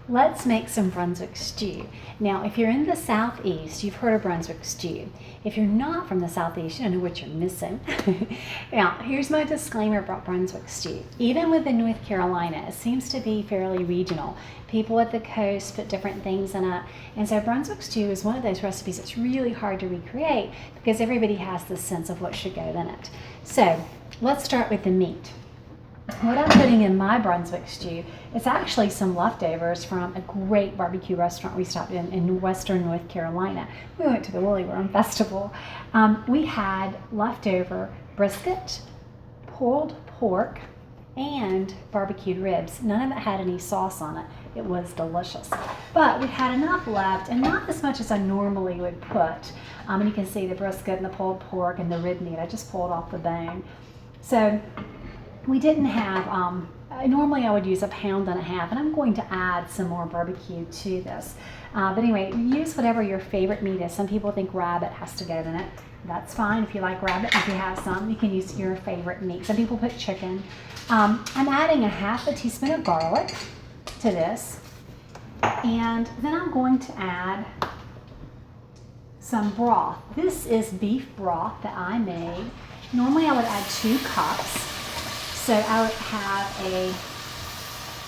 Let's make some Brunswick stew. Now, if you're in the Southeast, you've heard of Brunswick stew. If you're not from the Southeast, you don't know what you're missing. Now, here's my disclaimer about Brunswick stew. Even within North Carolina, it seems to be fairly regional. People at the coast put different things in it. And so Brunswick stew is one of those recipes that's really hard to recreate because everybody has this sense of what should go in it. So let's start with the meat. What I'm putting in my Brunswick stew is actually some leftovers from a great barbecue restaurant we stopped in western North Carolina. We went to the Woolly Worm Festival. We had leftover brisket, pulled pork, and barbecued ribs. None of it had any sauce on it. It was delicious. But we had enough left, and not as much as I normally would put. And you can see the brisket and the pulled pork and the rib meat. I just pulled off the bone. So we didn't have, normally I would use 1.5 pounds, and I'm going to add some more barbecue to this. But anyway, use whatever your favorite meat is. Some people think rabbit has to go in it. That's fine if you like rabbit. If you have some, you can use your favorite meat. Some people put chicken. I'm adding 1/2 teaspoon of garlic to this. And then I'm going to add some broth. This is beef broth that I made. Normally I would add 2 cups. So I would have a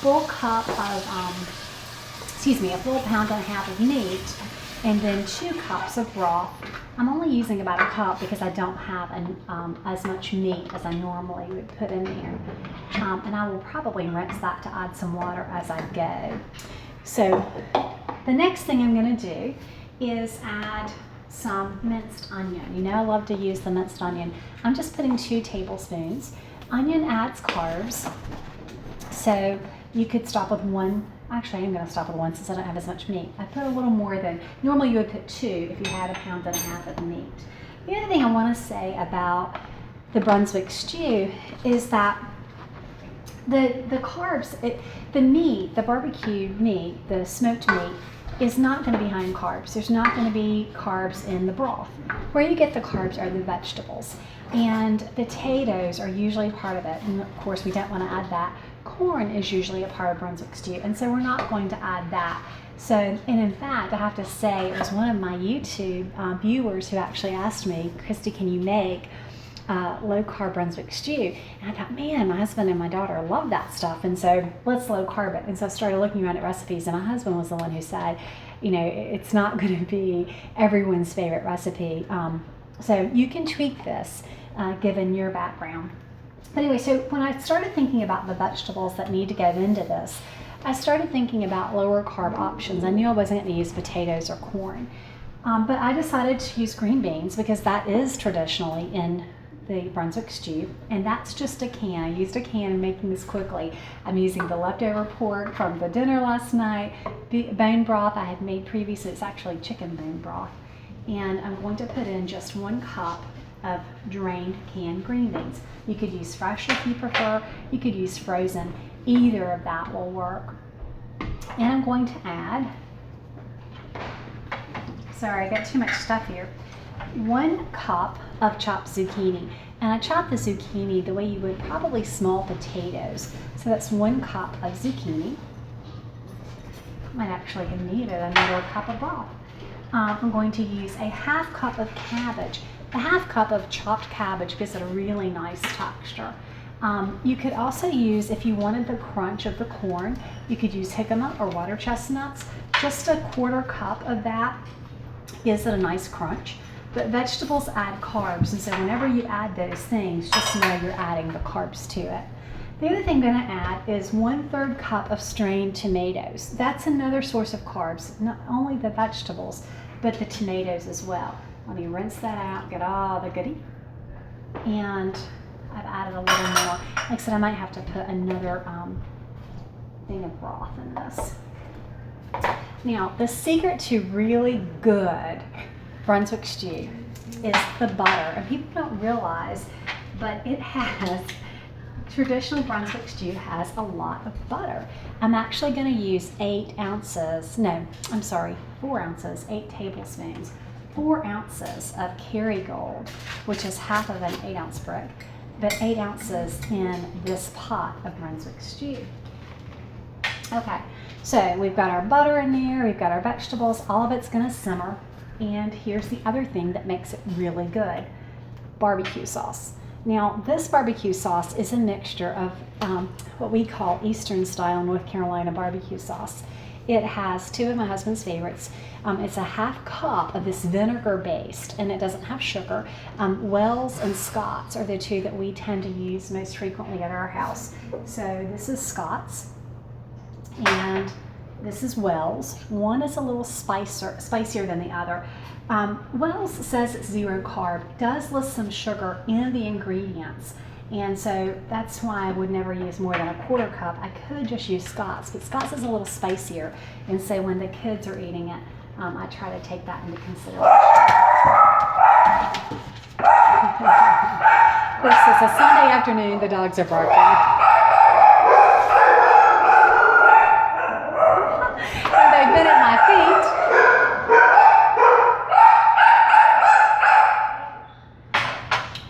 full cup of, a full 1.5 pounds of meat, and then 2 cups of broth. I'm only using about 1 cup because I don't have as much meat as I normally would put in there. And I will probably rinse that to add some water as I go. So the next thing I'm going to do is add some minced onion. You know I love to use the minced onion. I'm just putting 2 tablespoons. Onion adds carbs, so you could stop with 1. Actually, I'm going to stop with 1 since I don't have as much meat. I put a little more than, normally you would put 2 if you had 1.5 pounds of meat. The other thing I want to say about the Brunswick stew is that the carbs, the meat, the barbecued meat, the smoked meat, is not going to be high in carbs. There's not going to be carbs in the broth. Where you get the carbs are the vegetables. And potatoes are usually part of it. And of course, we don't want to add that. Corn is usually a part of Brunswick stew. And so we're not going to add that. So, and in fact, I have to say, it was one of my YouTube viewers who actually asked me, Kristie, can you make low-carb Brunswick stew? And I thought, man, my husband and my daughter love that stuff, and so let's low-carb it. And so I started looking around at recipes, and my husband was the one who said, you know, it's not going to be everyone's favorite recipe. So you can tweak this given your background. But anyway, so when I started thinking about the vegetables that need to go into this, I started thinking about lower carb options. I knew I wasn't going to use potatoes or corn, but I decided to use green beans because that is traditionally in the Brunswick stew, and that's just a can. I used a can in making this quickly. I'm using the leftover pork from the dinner last night, bone broth I had made previously. It's actually chicken bone broth, and I'm going to put in just 1 cup of drained canned green beans. You could use fresh if you prefer. You could use frozen. Either of that will work. And I'm going to add, sorry, I got too much stuff here, 1 cup of chopped zucchini. And I chopped the zucchini the way you would probably small potatoes. So that's 1 cup of zucchini. Might actually have needed another cup of broth. I'm going to use a 1/2 cup of cabbage. A 1/2 cup of chopped cabbage gives it a really nice texture. You could also use, if you wanted the crunch of the corn, you could use jicama or water chestnuts. Just a 1/4 cup of that gives it a nice crunch. But vegetables add carbs, and so whenever you add those things, just know you're adding the carbs to it. The other thing I'm going to add is 1/3 cup of strained tomatoes. That's another source of carbs, not only the vegetables, but the tomatoes as well. Let me rinse that out, get all the goodie. And I've added a little more. Like I said, I might have to put another thing of broth in this. Now, the secret to really good Brunswick stew is the butter. And people don't realize, but it has, traditional Brunswick stew has a lot of butter. I'm actually going to use 4 ounces, 8 tablespoons, 4 ounces of Kerrygold, which is 1/2 of an 8-ounce brick, but 8 ounces in this pot of Brunswick stew. Okay, So we've got our butter in there, we've got our vegetables, all of it's gonna simmer. And here's the other thing that makes it really good, barbecue sauce. Now this barbecue sauce is a mixture of what we call Eastern style North Carolina barbecue sauce. It has two of my husband's favorites. It's a half cup of this vinegar based, and it doesn't have sugar. Wells and Scott's are the two that we tend to use most frequently at our house. So this is Scott's, and this is Wells. One is a little spicier than the other. Wells says it's 0 carb, does list some sugar in the ingredients. And so that's why I would never use more than a 1/4 cup. I could just use Scott's, but Scott's is a little spicier. And so when the kids are eating it, I try to take that into consideration. This is a Sunday afternoon, the dogs are barking. And they've been at my feet.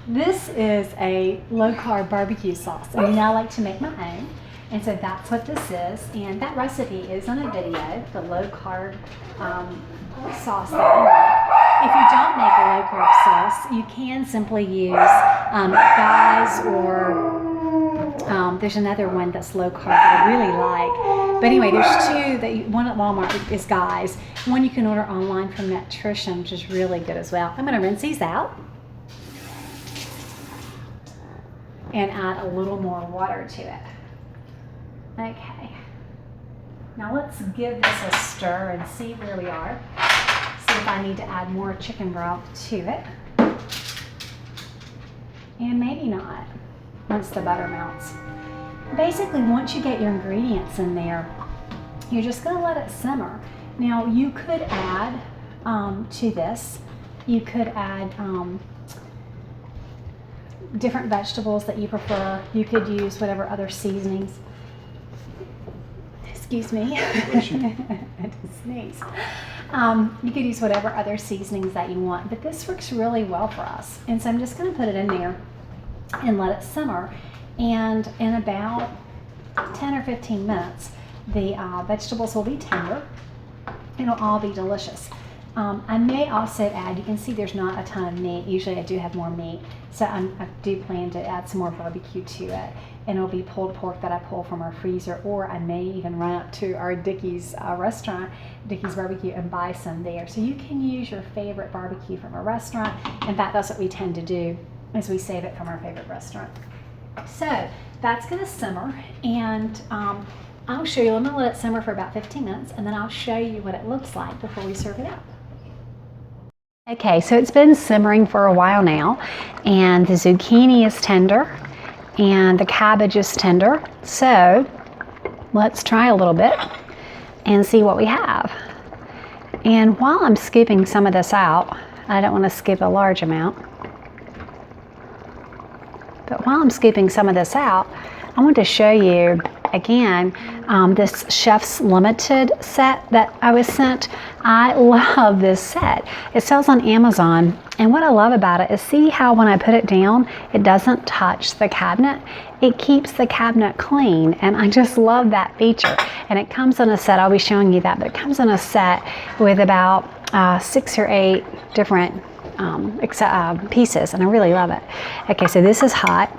This is a low-carb barbecue sauce, and I like to make my own, and so that's what this is. And that recipe is on a video, the low-carb sauce that I make. If you don't make a low-carb sauce, you can simply use Guys, or there's another one that's low-carb that I really like. But anyway, there's two. One at Walmart is Guys. One you can order online from Nutrition, which is really good as well. I'm going to rinse these out and add a little more water to it. Okay. Now let's give this a stir and see where we are. See if I need to add more chicken broth to it. And maybe not, once the butter melts. Basically, once you get your ingredients in there, you're just gonna let it simmer. Now you could add to this, you could add different vegetables that you prefer. You could use whatever other seasonings. Excuse me. I just sneeze. You could use whatever other seasonings that you want, but this works really well for us. And so I'm just going to put it in there and let it simmer. And in about 10 or 15 minutes, the vegetables will be tender. It'll all be delicious. I may also add, you can see there's not a ton of meat. Usually I do have more meat. So I do plan to add some more barbecue to it. And it'll be pulled pork that I pull from our freezer, or I may even run up to our Dickey's restaurant, Dickey's Barbecue, and buy some there. So you can use your favorite barbecue from a restaurant. In fact, that's what we tend to do, is we save it from our favorite restaurant. So that's gonna simmer, and I'll show you. I'm gonna let it simmer for about 15 minutes, and then I'll show you what it looks like before we serve it up. Okay, so it's been simmering for a while now, and the zucchini is tender, and the cabbage is tender. So let's try a little bit and see what we have. And while I'm scooping some of this out, I don't want to scoop a large amount, but while I'm scooping some of this out, I want to show you again this Chef's Limited set that I was sent. I love this set. It sells on Amazon, and what I love about it is, see how when I put it down, it doesn't touch the cabinet. It keeps the cabinet clean, and I just love that feature. And it comes in a set, I'll be showing you that, but it comes in a set with about 6 or 8 different pieces, and I really love it. Okay, so this is hot.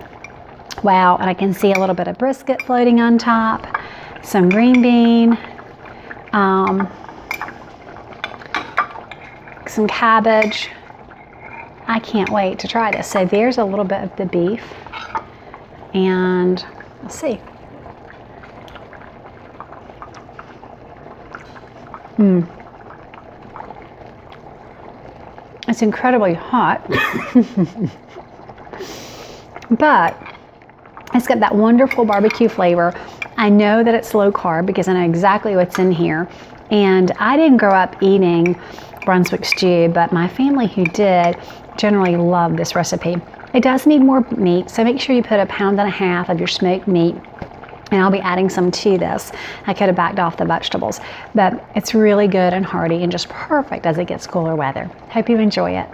Wow, and I can see a little bit of brisket floating on top, some green bean, some cabbage. I can't wait to try this. So there's a little bit of the beef, and let's see. It's incredibly hot, but it's got that wonderful barbecue flavor. I know that it's low carb because I know exactly what's in here. And I didn't grow up eating Brunswick stew, but my family who did generally love this recipe. It does need more meat, so make sure you put 1.5 pounds of your smoked meat. And I'll be adding some to this. I could have backed off the vegetables, but it's really good and hearty and just perfect as it gets cooler weather. Hope you enjoy it.